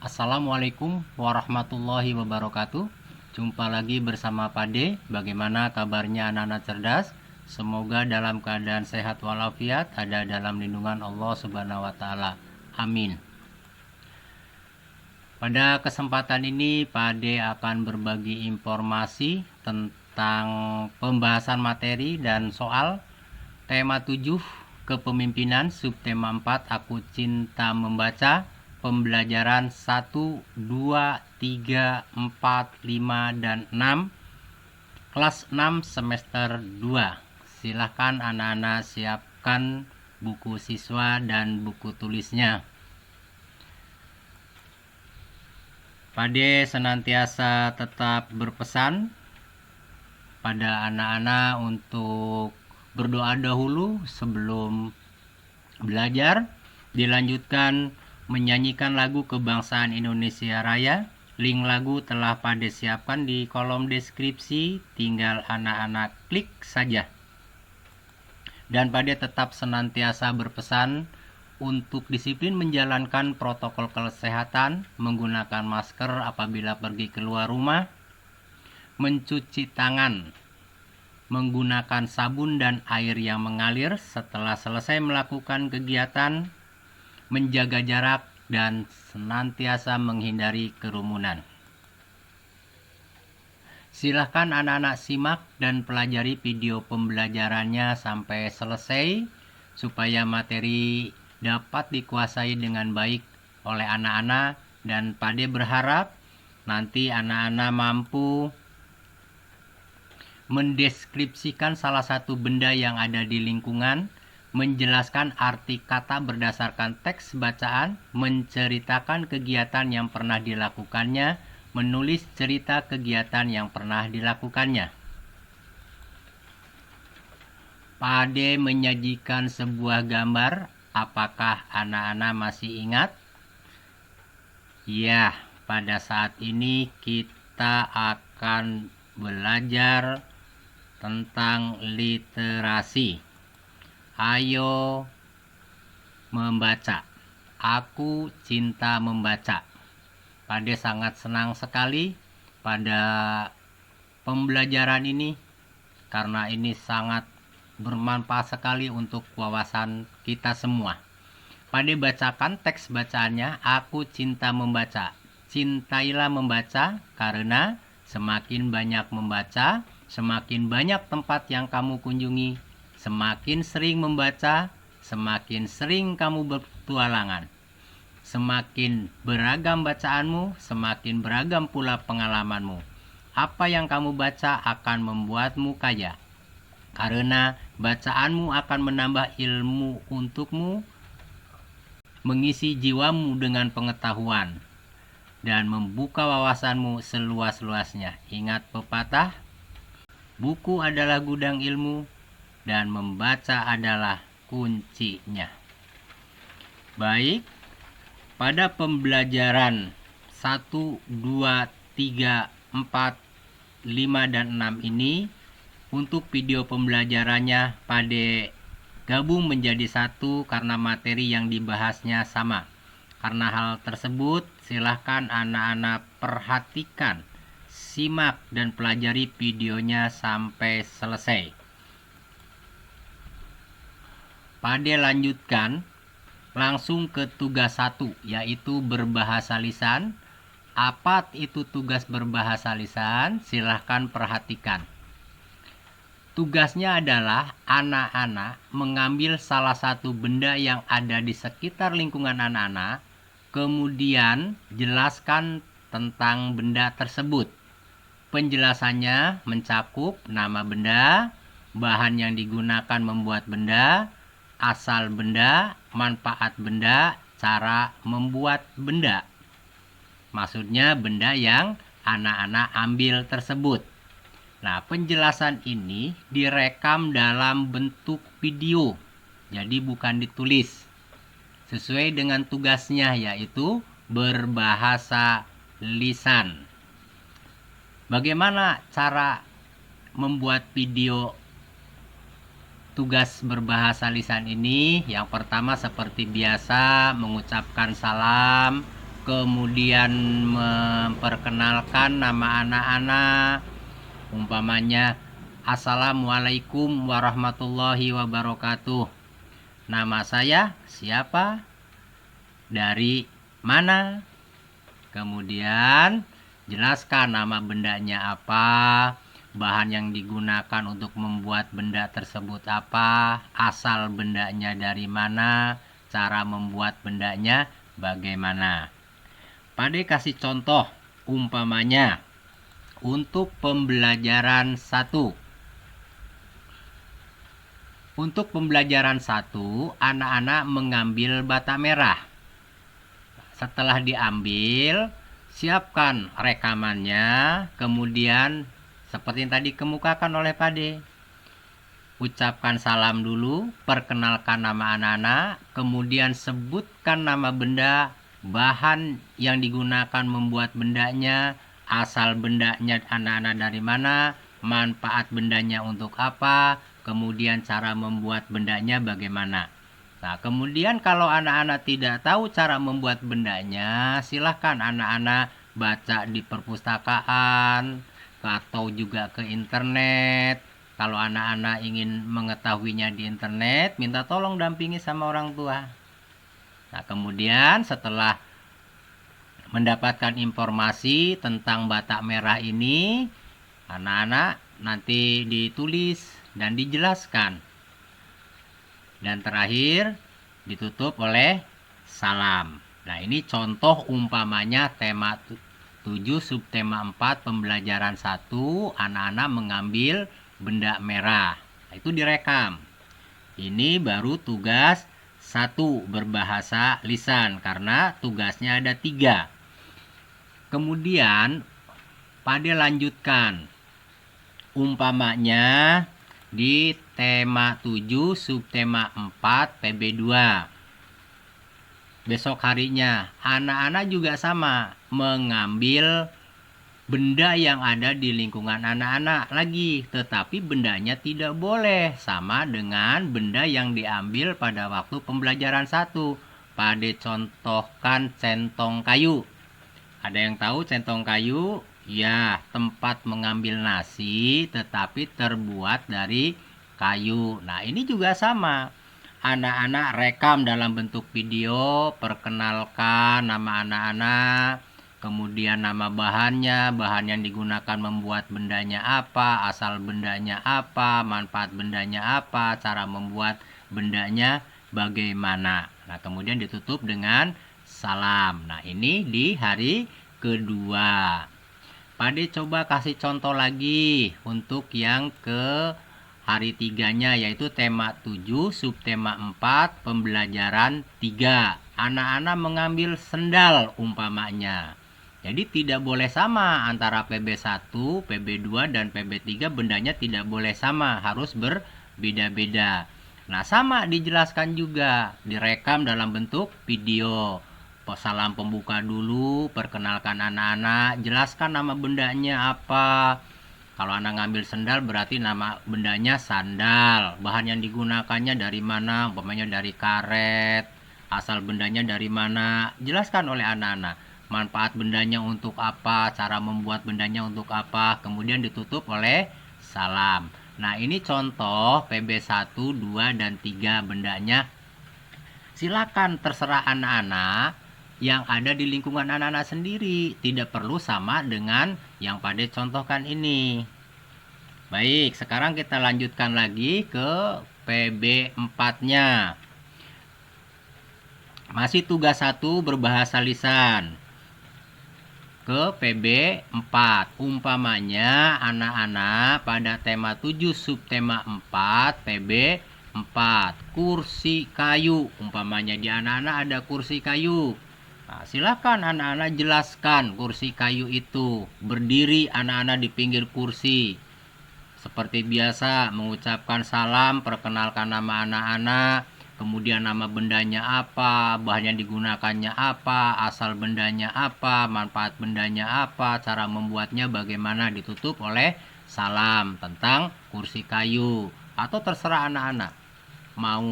Assalamualaikum warahmatullahi wabarakatuh. Jumpa lagi bersama Pade. Bagaimana kabarnya anak-anak cerdas? Semoga dalam keadaan sehat walafiat, ada dalam lindungan Allah Subhanahu wa taala. Amin. Pada kesempatan ini Pade akan berbagi informasi tentang pembahasan materi dan soal tema 7 kepemimpinan, subtema 4 aku cinta membaca, pembelajaran 1, 2, 3, 4, 5, dan 6, kelas 6 semester 2. Silahkan anak-anak siapkan buku siswa dan buku tulisnya. Pade senantiasa tetap berpesan pada anak-anak untuk berdoa dahulu sebelum belajar, dilanjutkan menyanyikan lagu kebangsaan Indonesia Raya. Link lagu telah Pade siapkan di kolom deskripsi, tinggal anak-anak klik saja. Dan Pade tetap senantiasa berpesan untuk disiplin menjalankan protokol kesehatan, menggunakan masker apabila pergi keluar rumah, mencuci tangan menggunakan sabun dan air yang mengalir setelah selesai melakukan kegiatan, menjaga jarak, dan senantiasa menghindari kerumunan. Silahkan anak-anak simak dan pelajari video pembelajarannya sampai selesai supaya materi dapat dikuasai dengan baik oleh anak-anak, dan Pade berharap nanti anak-anak mampu mendeskripsikan salah satu benda yang ada di lingkungan, menjelaskan arti kata berdasarkan teks bacaan, menceritakan kegiatan yang pernah dilakukannya, menulis cerita kegiatan yang pernah dilakukannya. Pade menyajikan sebuah gambar. Apakah anak-anak masih ingat? Ya, pada saat ini kita akan belajar tentang literasi. Ayo membaca. Aku cinta membaca. Pade sangat senang sekali pada pembelajaran ini karena ini sangat bermanfaat sekali untuk wawasan kita semua. Pade bacakan teks bacaannya. Aku cinta membaca. Cintailah membaca karena semakin banyak membaca, semakin banyak tempat yang kamu kunjungi. Semakin sering membaca, semakin sering kamu berpetualangan. Semakin beragam bacaanmu, semakin beragam pula pengalamanmu. Apa yang kamu baca akan membuatmu kaya. Karena bacaanmu akan menambah ilmu untukmu, mengisi jiwamu dengan pengetahuan, dan membuka wawasanmu seluas-luasnya. Ingat pepatah, buku adalah gudang ilmu, dan membaca adalah kuncinya. Baik, pada pembelajaran 1, 2, 3, 4, 5, dan 6 ini, untuk video pembelajarannya Pade gabung menjadi satu karena materi yang dibahasnya sama. Karena hal tersebut, silahkan anak-anak perhatikan, simak, dan pelajari videonya sampai selesai. Pade lanjutkan langsung ke tugas 1, yaitu berbahasa lisan. Apa itu tugas berbahasa lisan? Silahkan perhatikan. Tugasnya adalah anak-anak mengambil salah satu benda yang ada di sekitar lingkungan anak-anak, kemudian jelaskan tentang benda tersebut. Penjelasannya mencakup nama benda, bahan yang digunakan membuat benda, asal benda, manfaat benda, cara membuat benda. Maksudnya benda yang anak-anak ambil tersebut. Nah, penjelasan ini direkam dalam bentuk video, jadi bukan ditulis. Sesuai dengan tugasnya, yaitu berbahasa lisan. Bagaimana cara membuat video tugas berbahasa lisan ini? Yang pertama seperti biasa mengucapkan salam, kemudian memperkenalkan nama anak-anak, umpamanya Assalamualaikum warahmatullahi wabarakatuh. Nama saya siapa? Dari mana? Kemudian jelaskan nama bendanya apa, bahan yang digunakan untuk membuat benda tersebut apa, asal bendanya dari mana, cara membuat bendanya bagaimana. Pade kasih contoh, umpamanya untuk pembelajaran 1. Untuk pembelajaran 1, anak-anak mengambil bata merah. Setelah diambil, siapkan rekamannya, kemudian seperti yang tadi kemukakan oleh Pade. Ucapkan salam dulu, perkenalkan nama anak-anak, kemudian sebutkan nama benda, bahan yang digunakan membuat bendanya, asal bendanya anak-anak dari mana, manfaat bendanya untuk apa, kemudian cara membuat bendanya bagaimana. Nah, kemudian kalau anak-anak tidak tahu cara membuat bendanya, silahkan anak-anak baca di perpustakaan atau juga ke internet. Kalau anak-anak ingin mengetahuinya di internet, minta tolong dampingi sama orang tua. Nah, kemudian setelah mendapatkan informasi tentang bata merah ini, anak-anak nanti ditulis dan dijelaskan. Dan terakhir ditutup oleh salam. Nah, ini contoh umpamanya tema 7 subtema 4 pembelajaran 1, anak-anak mengambil benda merah. Nah, itu direkam. Ini baru tugas 1 berbahasa lisan karena tugasnya ada 3. Kemudian Pade lanjutkan. Umpamanya di tema 7 subtema 4 PB2. Besok harinya anak-anak juga sama mengambil benda yang ada di lingkungan anak-anak lagi, tetapi bendanya tidak boleh sama dengan benda yang diambil pada waktu pembelajaran 1. Pade contohkan centong kayu. Ada yang tahu centong kayu? Ya, tempat mengambil nasi tetapi terbuat dari kayu. Nah, ini juga sama. Anak-anak rekam dalam bentuk video, perkenalkan nama anak-anak, kemudian nama bahannya, bahan yang digunakan membuat bendanya apa, asal bendanya apa, manfaat bendanya apa, cara membuat bendanya bagaimana. Nah, kemudian ditutup dengan salam. Nah, ini di hari kedua. Pade coba kasih contoh lagi untuk yang ke hari 3-nya, yaitu tema 7 subtema 4 pembelajaran 3. Anak-anak mengambil sendal umpamanya. Jadi tidak boleh sama antara PB1, PB2 dan PB3, bendanya tidak boleh sama, harus berbeda-beda. Nah, sama dijelaskan juga, direkam dalam bentuk video. Salam pembuka dulu, perkenalkan anak-anak, jelaskan nama bendanya apa. Kalau anak ngambil sendal berarti nama bendanya sandal. Bahan yang digunakannya dari mana? Umpamanya dari karet. Asal bendanya dari mana? Jelaskan oleh anak-anak. Manfaat bendanya untuk apa? Cara membuat bendanya untuk apa? Kemudian ditutup oleh salam. Nah, ini contoh PB1, 2, dan 3 bendanya. Silakan terserah anak-anak yang ada di lingkungan anak-anak sendiri. Tidak perlu sama dengan yang Pade contohkan ini. Baik, sekarang kita lanjutkan lagi ke PB4-nya. Masih tugas 1 berbahasa lisan. Ke PB4. Umpamanya anak-anak pada tema 7 subtema 4 PB4. Kursi kayu. Umpamanya di anak-anak ada kursi kayu. Nah, silakan anak-anak jelaskan kursi kayu itu. Berdiri anak-anak di pinggir kursi. Seperti biasa mengucapkan salam, perkenalkan nama anak-anak, kemudian nama bendanya apa, bahan yang digunakannya apa, asal bendanya apa, manfaat bendanya apa, cara membuatnya bagaimana, ditutup oleh salam tentang kursi kayu. Atau terserah anak-anak mau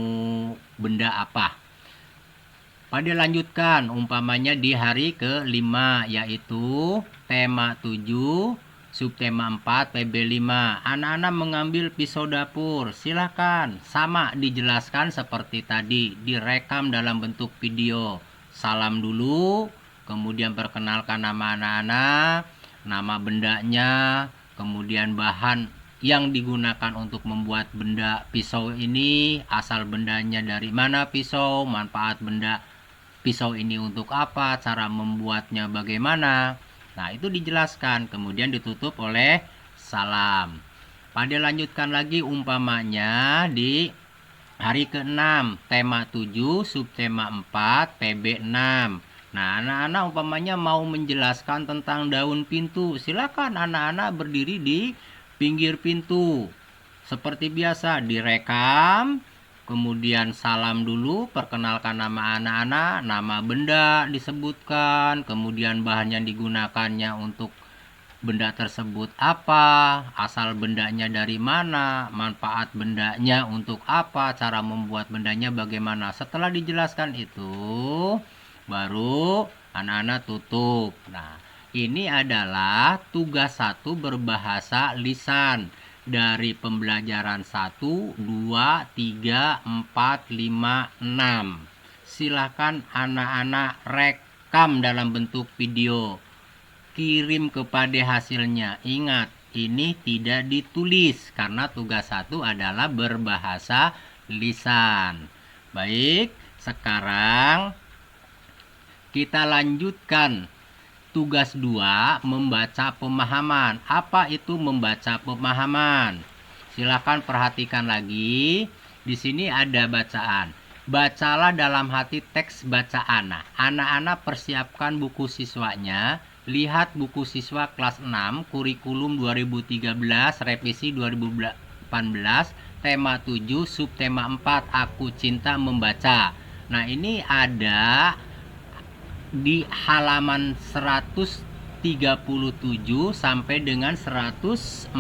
benda apa. Pada lanjutkan, umpamanya di hari ke-5, yaitu tema 7, subtema 4, PB5. Anak-anak mengambil pisau dapur. Silakan, sama dijelaskan seperti tadi, direkam dalam bentuk video. Salam dulu, kemudian perkenalkan nama anak-anak, nama bendanya, kemudian bahan yang digunakan untuk membuat benda pisau ini, asal bendanya dari mana pisau, manfaat benda pisau ini untuk apa, cara membuatnya bagaimana. Nah, itu dijelaskan, kemudian ditutup oleh salam. Pada lanjutkan lagi umpamanya di hari ke-6, tema 7, subtema 4, PB6. Nah, anak-anak umpamanya mau menjelaskan tentang daun pintu. Silakan anak-anak berdiri di pinggir pintu. Seperti biasa, direkam, kemudian salam dulu, perkenalkan nama anak-anak, nama benda disebutkan, kemudian bahan yang digunakannya untuk benda tersebut apa, asal bendanya dari mana, manfaat bendanya untuk apa, cara membuat bendanya bagaimana. Setelah dijelaskan itu, baru anak-anak tutup. Nah, ini adalah tugas 1 berbahasa lisan dari pembelajaran 1, 2, 3, 4, 5, 6. Silakan anak-anak rekam dalam bentuk video. Kirim kepada hasilnya. Ingat, ini tidak ditulis karena tugas 1 adalah berbahasa lisan. Baik, sekarang kita lanjutkan tugas 2, membaca pemahaman. Apa itu membaca pemahaman? Silakan perhatikan lagi. Di sini ada bacaan. Bacalah dalam hati teks bacaan. Nah, anak-anak persiapkan buku siswanya. Lihat buku siswa kelas 6, kurikulum 2013, revisi 2018, tema 7, subtema 4, Aku Cinta Membaca. Nah, ini ada di halaman 137 sampai dengan 147.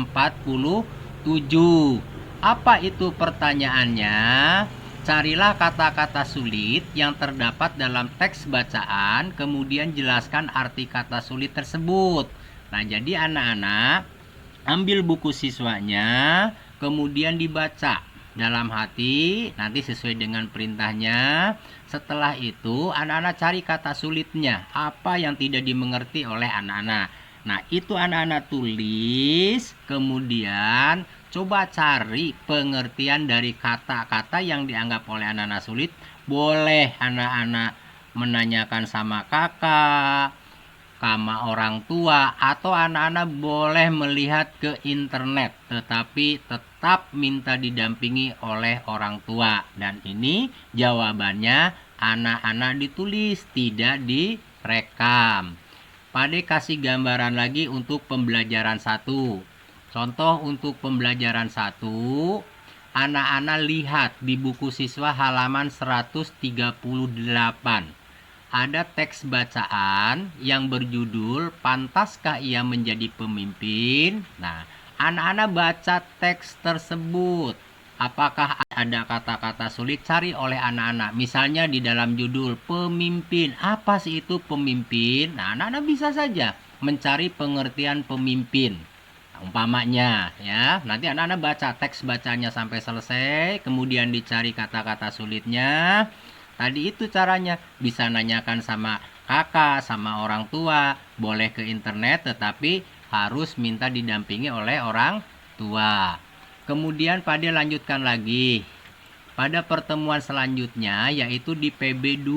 Apa itu pertanyaannya? Carilah kata-kata sulit yang terdapat dalam teks bacaan, kemudian jelaskan arti kata sulit tersebut. Nah, jadi anak-anak ambil buku siswanya, kemudian dibaca dalam hati, nanti sesuai dengan perintahnya. Setelah itu, anak-anak cari kata sulitnya, apa yang tidak dimengerti oleh anak-anak. Nah, itu anak-anak tulis, kemudian coba cari pengertian dari kata-kata yang dianggap oleh anak-anak sulit. Boleh anak-anak menanyakan sama kakak, sama orang tua, atau anak-anak boleh melihat ke internet, tetapi tetap minta didampingi oleh orang tua. Dan ini jawabannya anak-anak ditulis, tidak direkam. Pada kasih gambaran lagi untuk pembelajaran 1. Contoh untuk pembelajaran 1, anak-anak lihat di buku siswa halaman 138. Ada teks bacaan yang berjudul Pantaskah Ia Menjadi Pemimpin? Nah, anak-anak baca teks tersebut. Apakah ada kata-kata sulit? Cari oleh anak-anak. Misalnya di dalam judul pemimpin. Apa sih itu pemimpin? Nah, anak-anak bisa saja mencari pengertian pemimpin. Nah, umpamanya ya, nanti anak-anak baca teks bacanya sampai selesai, kemudian dicari kata-kata sulitnya. Tadi itu caranya, bisa nanyakan sama kakak, sama orang tua, boleh ke internet, tetapi harus minta didampingi oleh orang tua. Kemudian pada lanjutkan lagi pada pertemuan selanjutnya, yaitu di PB2.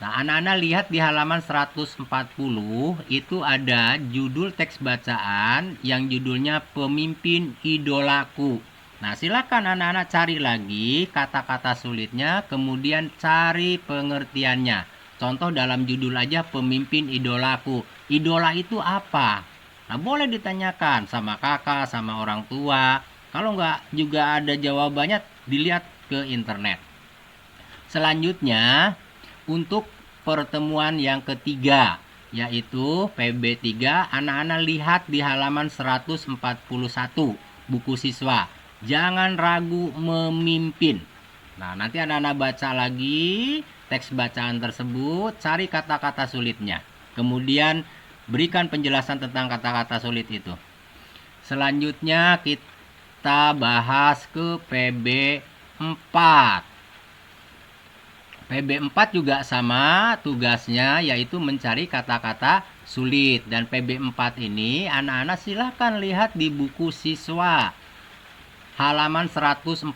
Nah, anak-anak lihat di halaman 140, itu ada judul teks bacaan yang judulnya Pemimpin Idolaku. Nah, silakan anak-anak cari lagi kata-kata sulitnya, kemudian cari pengertiannya. Contoh dalam judul aja Pemimpin Idolaku. Idola itu apa? Nah, boleh ditanyakan sama kakak, sama orang tua. Kalau nggak juga ada jawabannya, dilihat ke internet. Selanjutnya, untuk pertemuan yang ketiga, yaitu PB3, anak-anak lihat di halaman 141, buku siswa. Jangan ragu memimpin. Nah, nanti anak-anak baca lagi teks bacaan tersebut, cari kata-kata sulitnya. Kemudian berikan penjelasan tentang kata-kata sulit itu. Selanjutnya kita bahas ke PB 4. PB 4 juga sama tugasnya, yaitu mencari kata-kata sulit. Dan PB 4 ini anak-anak silahkan lihat di buku siswa halaman 143.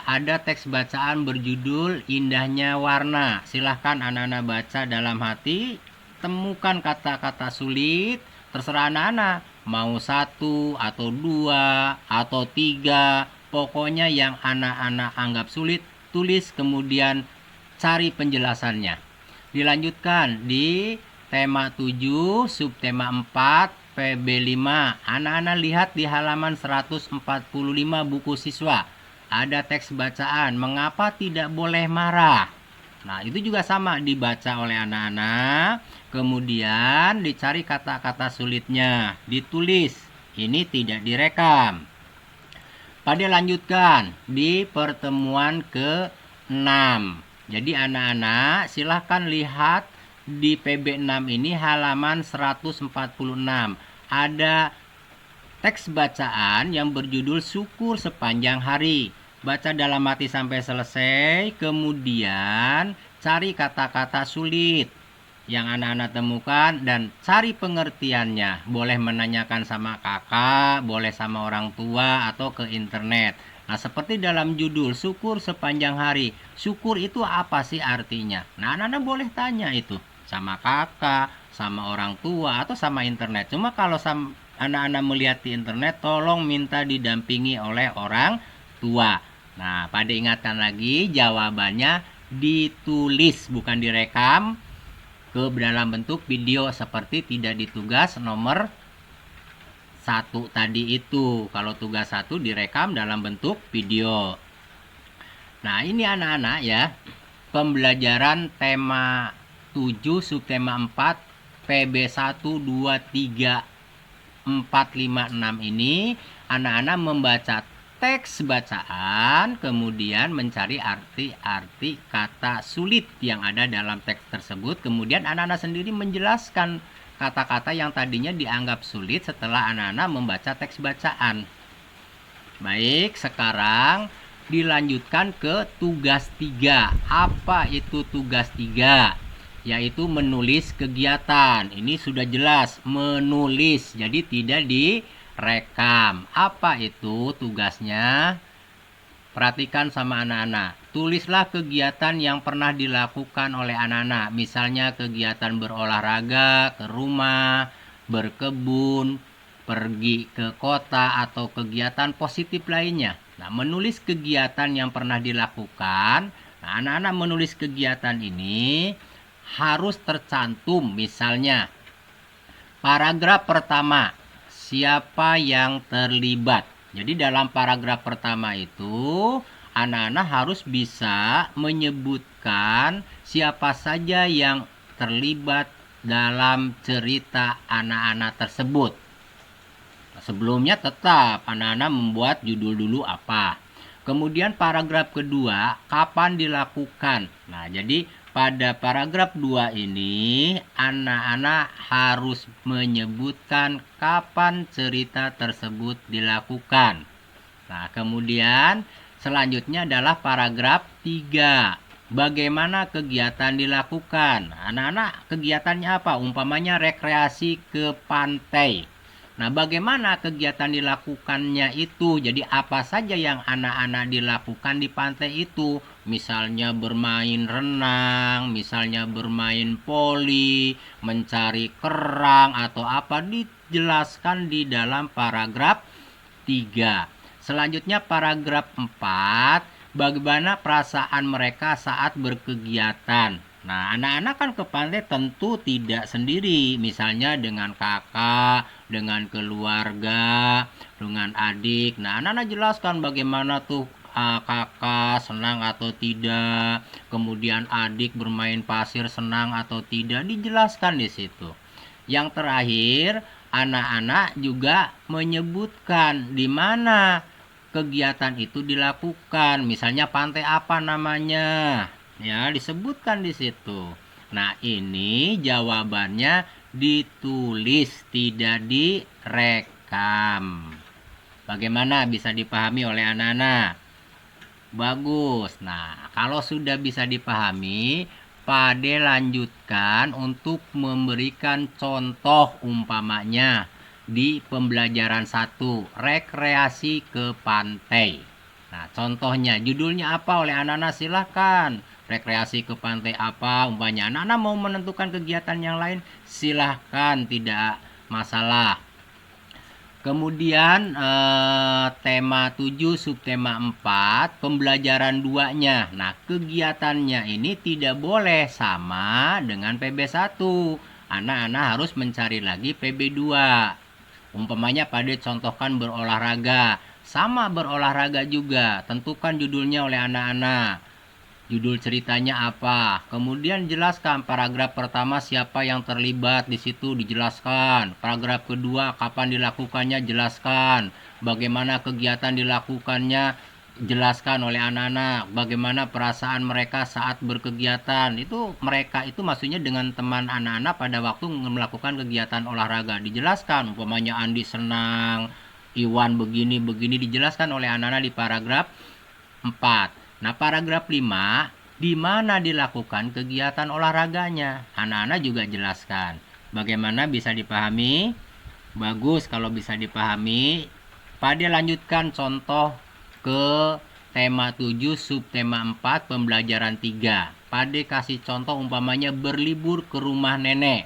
Ada teks bacaan berjudul Indahnya Warna. Silahkan anak-anak baca dalam hati, temukan kata-kata sulit. Terserah anak-anak mau 1 atau 2 atau 3, pokoknya yang anak-anak anggap sulit tulis, kemudian cari penjelasannya. Dilanjutkan di tema 7 subtema 4 PB 5. Anak-anak lihat di halaman 145 buku siswa, ada teks bacaan mengapa tidak boleh marah. Nah, itu juga sama dibaca oleh anak-anak, kemudian dicari kata-kata sulitnya, ditulis. Ini tidak direkam. Pada lanjutkan di pertemuan ke-6. Jadi anak-anak silahkan lihat di PB 6 ini halaman 146. Ada teks bacaan yang berjudul Syukur Sepanjang Hari. Baca dalam hati sampai selesai, kemudian cari kata-kata sulit yang anak-anak temukan dan cari pengertiannya. Boleh menanyakan sama kakak, boleh sama orang tua, atau ke internet. Nah, seperti dalam judul Syukur Sepanjang Hari. Syukur itu apa sih artinya? Nah, anak-anak boleh tanya itu sama kakak, sama orang tua, atau sama internet. Cuma kalau anak-anak melihat di internet, tolong minta didampingi oleh orang tua. Nah, pada ingatkan lagi, jawabannya ditulis, bukan direkam ke dalam bentuk video seperti tidak ditugas nomor 1 tadi itu. Kalau tugas 1 direkam dalam bentuk video. Nah, ini anak-anak ya, pembelajaran tema 7 subtema 4 PB 1, 2, 3, 4, 5, 6 ini anak-anak membaca teks bacaan, kemudian mencari arti-arti kata sulit yang ada dalam teks tersebut. Kemudian anak-anak sendiri menjelaskan kata-kata yang tadinya dianggap sulit setelah anak-anak membaca teks bacaan. Baik, sekarang dilanjutkan ke tugas 3. Apa itu tugas 3? Yaitu menulis kegiatan. Ini sudah jelas, menulis, jadi tidak direkam. Apa itu tugasnya? Perhatikan sama anak-anak. Tulislah kegiatan yang pernah dilakukan oleh anak-anak. Misalnya kegiatan berolahraga, ke rumah, berkebun, pergi ke kota, atau kegiatan positif lainnya. Nah, menulis kegiatan yang pernah dilakukan. Nah, anak-anak menulis kegiatan ini harus tercantum, misalnya paragraf pertama, siapa yang terlibat. Jadi dalam paragraf pertama itu anak-anak harus bisa menyebutkan siapa saja yang terlibat dalam cerita anak-anak tersebut. Sebelumnya tetap anak-anak membuat judul dulu apa. Kemudian paragraf kedua, kapan dilakukan. Nah, jadi pada paragraf 2 ini, anak-anak harus menyebutkan kapan cerita tersebut dilakukan. Nah, kemudian selanjutnya adalah paragraf 3. Bagaimana kegiatan dilakukan? Anak-anak kegiatannya apa? Umpamanya rekreasi ke pantai. Nah, bagaimana kegiatan dilakukannya itu? Jadi apa saja yang anak-anak dilakukan di pantai itu? Misalnya bermain renang, misalnya bermain voli, mencari kerang, atau apa, dijelaskan di dalam paragraf 3. Selanjutnya paragraf 4, bagaimana perasaan mereka saat berkegiatan. Nah, anak-anak kan ke pantai tentu tidak sendiri, misalnya dengan kakak, dengan keluarga, dengan adik. Nah, anak-anak jelaskan bagaimana tuh kakak senang atau tidak, kemudian adik bermain pasir senang atau tidak, dijelaskan di situ. Yang terakhir, anak-anak juga menyebutkan di mana kegiatan itu dilakukan, misalnya pantai apa namanya. Ya, disebutkan di situ. Nah, ini jawabannya ditulis, tidak direkam. Bagaimana bisa dipahami oleh anak-anak? Bagus. Nah, kalau sudah bisa dipahami, Pade lanjutkan untuk memberikan contoh umpamanya di pembelajaran 1, rekreasi ke pantai. Nah, contohnya, judulnya apa oleh anak-anak? Silahkan. Rekreasi ke pantai apa umpamanya. Anak-anak mau menentukan kegiatan yang lain, silahkan, tidak masalah. Kemudian tema 7 subtema 4 pembelajaran 2-nya. Nah, kegiatannya ini tidak boleh sama dengan PB1. Anak-anak harus mencari lagi PB2. Umpamanya pada contohkan berolahraga. Sama berolahraga juga. Tentukan judulnya oleh anak-anak. Judul ceritanya apa? Kemudian jelaskan paragraf pertama siapa yang terlibat di situ dijelaskan. Paragraf kedua kapan dilakukannya jelaskan. Bagaimana kegiatan dilakukannya jelaskan oleh anak-anak. Bagaimana perasaan mereka saat berkegiatan. Itu mereka itu maksudnya dengan teman anak-anak pada waktu melakukan kegiatan olahraga. Dijelaskan umpamanya Andi senang, Iwan begini-begini dijelaskan oleh anak-anak di paragraf 4. Nah, paragraf 5, di mana dilakukan kegiatan olahraganya. Anak-anak juga jelaskan. Bagaimana bisa dipahami? Bagus kalau bisa dipahami. Pada lanjutkan contoh ke tema 7, subtema 4, pembelajaran 3. Pada kasih contoh umpamanya berlibur ke rumah nenek.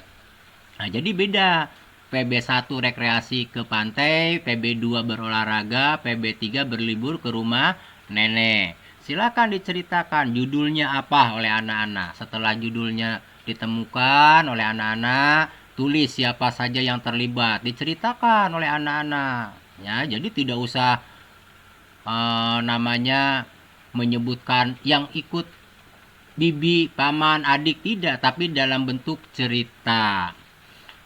Nah, jadi beda. PB1 rekreasi ke pantai, PB2 berolahraga, PB3 berlibur ke rumah nenek. Silakan diceritakan judulnya apa oleh anak-anak. Setelah judulnya ditemukan oleh anak-anak, tulis siapa saja yang terlibat. Diceritakan oleh anak-anak. Ya, jadi tidak usah namanya menyebutkan yang ikut bibi, paman, adik, tidak, tapi dalam bentuk cerita.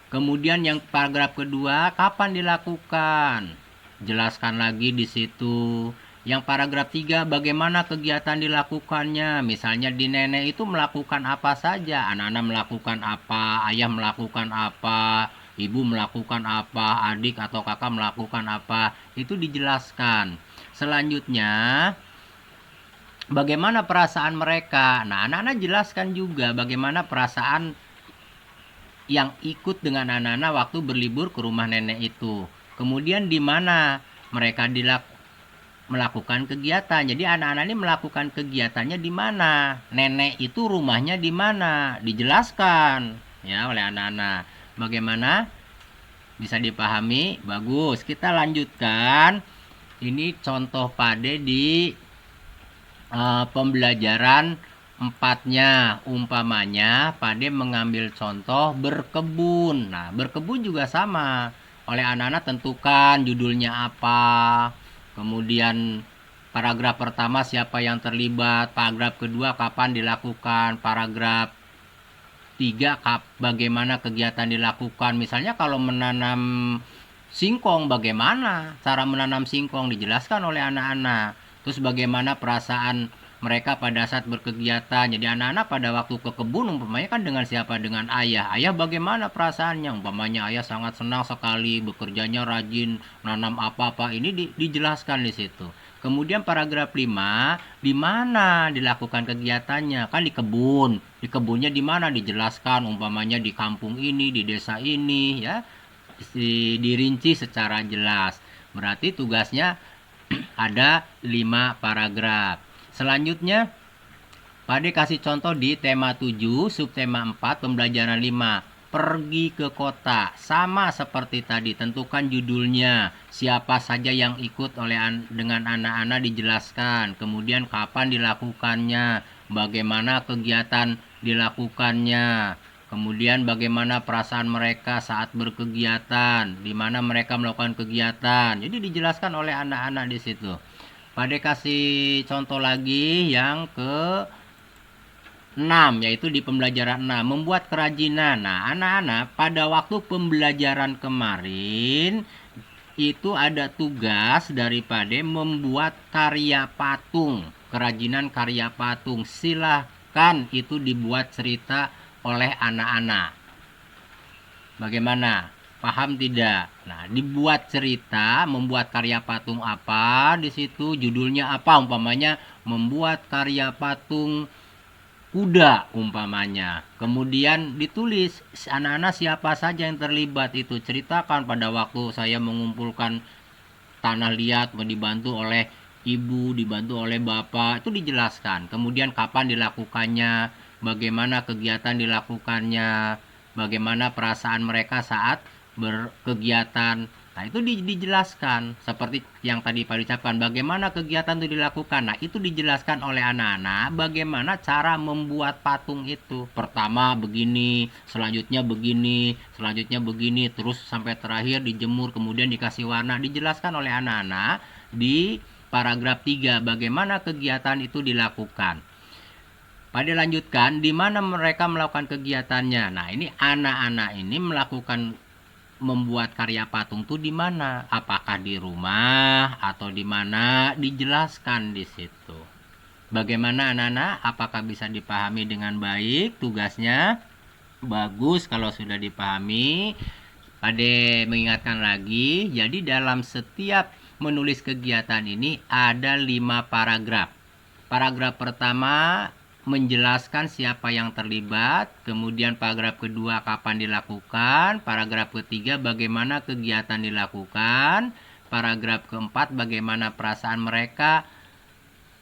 Kemudian yang paragraf kedua, kapan dilakukan? Jelaskan lagi di situ. Yang paragraf 3, bagaimana kegiatan dilakukannya? Misalnya di nenek itu melakukan apa saja? Anak-anak melakukan apa? Ayah melakukan apa? Ibu melakukan apa? Adik atau kakak melakukan apa? Itu dijelaskan. Selanjutnya, bagaimana perasaan mereka? Nah, anak-anak jelaskan juga bagaimana perasaan yang ikut dengan anak-anak waktu berlibur ke rumah nenek itu. Kemudian di mana mereka melakukan kegiatan. Jadi anak-anak ini melakukan kegiatannya di mana? Nenek itu rumahnya di mana? Dijelaskan ya oleh anak-anak. Bagaimana? Bisa dipahami? Bagus. Kita lanjutkan. Ini contoh Pade di pembelajaran 4-nya. Umpamanya Pade mengambil contoh berkebun. Nah, berkebun juga sama. Oleh anak-anak tentukan judulnya apa. Kemudian paragraf pertama siapa yang terlibat, paragraf kedua kapan dilakukan, paragraf 3 bagaimana kegiatan dilakukan. Misalnya kalau menanam singkong, bagaimana cara menanam singkong dijelaskan oleh anak-anak. Terus bagaimana perasaan mereka pada saat berkegiatan. Jadi anak-anak pada waktu ke kebun umpamanya kan dengan siapa? Dengan ayah. Ayah bagaimana perasaannya? Umpamanya ayah sangat senang sekali, bekerjanya rajin, nanam apa-apa. Ini dijelaskan di situ. Kemudian paragraf 5, di mana dilakukan kegiatannya? Kan di kebun. Di kebunnya di mana dijelaskan umpamanya di kampung ini, di desa ini ya. Dirinci secara jelas. Berarti tugasnya ada 5 paragraf. Selanjutnya, Pade kasih contoh di tema 7, subtema 4, pembelajaran 5. Pergi ke kota. Sama seperti tadi, tentukan judulnya. Siapa saja yang ikut dengan anak-anak dijelaskan. Kemudian kapan dilakukannya. Bagaimana kegiatan dilakukannya. Kemudian bagaimana perasaan mereka saat berkegiatan. Di mana mereka melakukan kegiatan. Jadi dijelaskan oleh anak-anak di situ. Pade kasih contoh lagi yang ke 6, yaitu di pembelajaran 6, membuat kerajinan. Nah, anak-anak pada waktu pembelajaran kemarin itu ada tugas daripada membuat karya patung, kerajinan karya patung. Kan itu dibuat cerita oleh anak-anak. Bagaimana? Paham tidak? Nah, dibuat cerita, membuat karya patung apa di situ, judulnya apa, umpamanya membuat karya patung kuda umpamanya. Kemudian ditulis anak-anak siapa saja yang terlibat, itu ceritakan pada waktu saya mengumpulkan tanah liat dibantu oleh ibu, dibantu oleh bapak, itu dijelaskan. Kemudian kapan dilakukannya, bagaimana kegiatan dilakukannya, bagaimana perasaan mereka saat berkegiatan. Nah, itu dijelaskan seperti yang tadi Pak ucapkan, bagaimana kegiatan itu dilakukan. Nah, itu dijelaskan oleh anak-anak bagaimana cara membuat patung itu. Pertama begini, selanjutnya begini, terus sampai terakhir dijemur, kemudian dikasih warna. Dijelaskan oleh anak-anak di paragraf 3 bagaimana kegiatan itu dilakukan. Pada lanjutkan di mana mereka melakukan kegiatannya. Nah, ini anak-anak ini melakukan membuat karya patung tuh di mana? Apakah di rumah atau di mana? Dijelaskan di situ. Bagaimana anak-anak? Apakah bisa dipahami dengan baik tugasnya? Bagus kalau sudah dipahami. Pade mengingatkan lagi, jadi dalam setiap menulis kegiatan ini ada 5 paragraf. Paragraf pertama menjelaskan siapa yang terlibat, kemudian paragraf kedua kapan dilakukan, paragraf ketiga bagaimana kegiatan dilakukan, paragraf keempat bagaimana perasaan mereka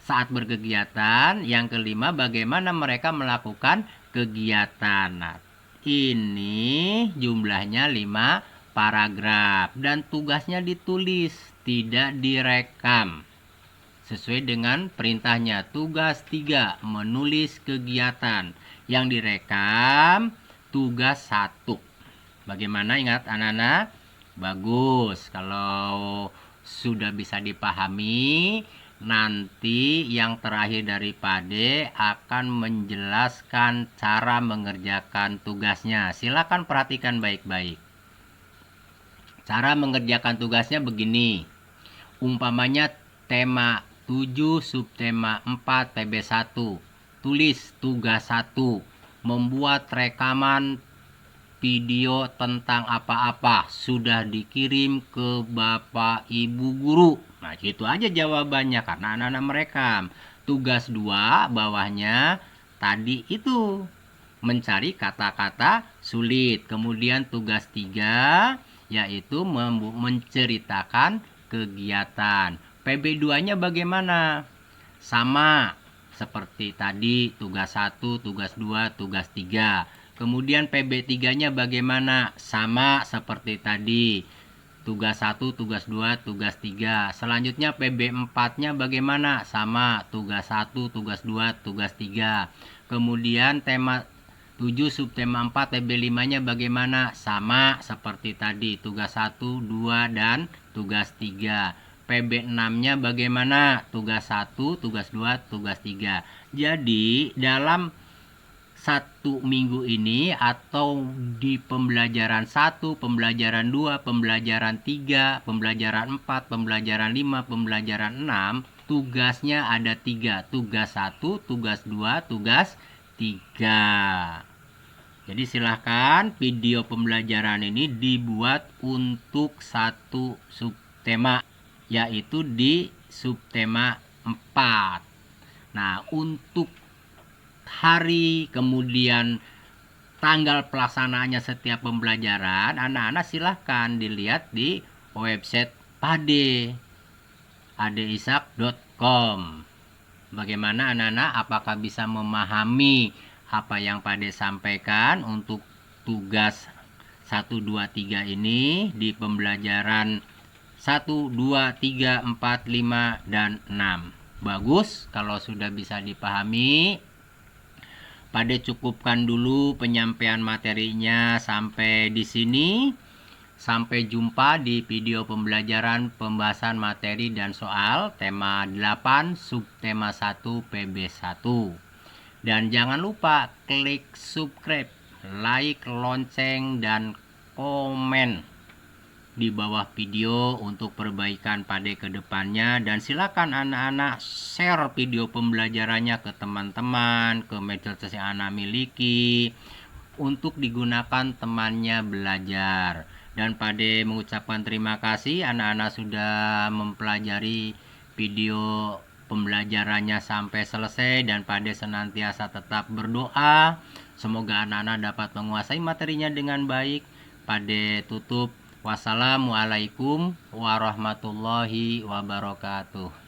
saat berkegiatan, yang kelima bagaimana mereka melakukan kegiatan. Nah, ini jumlahnya 5 paragraf dan tugasnya ditulis, tidak direkam. Sesuai dengan perintahnya. Tugas 3, menulis kegiatan. Yang direkam tugas 1. Bagaimana, ingat anak-anak? Bagus. Kalau sudah bisa dipahami, nanti yang terakhir dari Pade akan menjelaskan cara mengerjakan tugasnya. Silakan perhatikan baik-baik. Cara mengerjakan tugasnya begini. Umpamanya tema 7 subtema 4 TB1. Tulis tugas 1. Membuat rekaman video tentang apa-apa. Sudah dikirim ke Bapak Ibu Guru. Nah, gitu aja jawabannya karena anak-anak merekam. Tugas 2 bawahnya tadi itu mencari kata-kata sulit. Kemudian tugas 3 yaitu menceritakan kegiatan. PB2-nya bagaimana? Sama seperti tadi, tugas 1, tugas 2, tugas 3. Kemudian PB3-nya bagaimana? Sama seperti tadi. Tugas 1, tugas 2, tugas 3. Selanjutnya PB4-nya bagaimana? Sama, tugas 1, tugas 2, tugas 3. Kemudian tema 7 subtema 4 TB5-nya bagaimana? Sama seperti tadi, tugas 1, 2, dan tugas 3. PB6-nya bagaimana? Tugas 1, tugas 2, tugas 3. Jadi, dalam 1 minggu ini atau di pembelajaran 1, pembelajaran 2, pembelajaran 3, pembelajaran 4, pembelajaran 5, pembelajaran 6, tugasnya ada 3. Tugas 1, tugas 2, tugas 3. Jadi silahkan video pembelajaran ini dibuat untuk 1 subtema, yaitu di subtema 4. Nah, untuk hari kemudian tanggal pelaksanaannya setiap pembelajaran, anak-anak silahkan dilihat di website Pade, adeisak.com. Bagaimana anak-anak, apakah bisa memahami apa yang Pade sampaikan untuk tugas 1, 2, 3 ini di pembelajaran 1, 2, 3, 4, 5, dan 6. Bagus kalau sudah bisa dipahami. Pade cukupkan dulu penyampaian materinya sampai di sini. Sampai jumpa di video pembelajaran pembahasan materi dan soal tema 8 subtema 1 PB1. Dan jangan lupa klik subscribe, like, lonceng, dan komen di bawah video untuk perbaikan pada kedepannya, dan silakan anak-anak share video pembelajarannya ke teman-teman, ke medsos yang anak miliki untuk digunakan temannya belajar. Dan pada mengucapkan terima kasih anak-anak sudah mempelajari video pembelajarannya sampai selesai, dan pada senantiasa tetap berdoa semoga anak-anak dapat menguasai materinya dengan baik. Pada tutup, wassalamualaikum warahmatullahi wabarakatuh.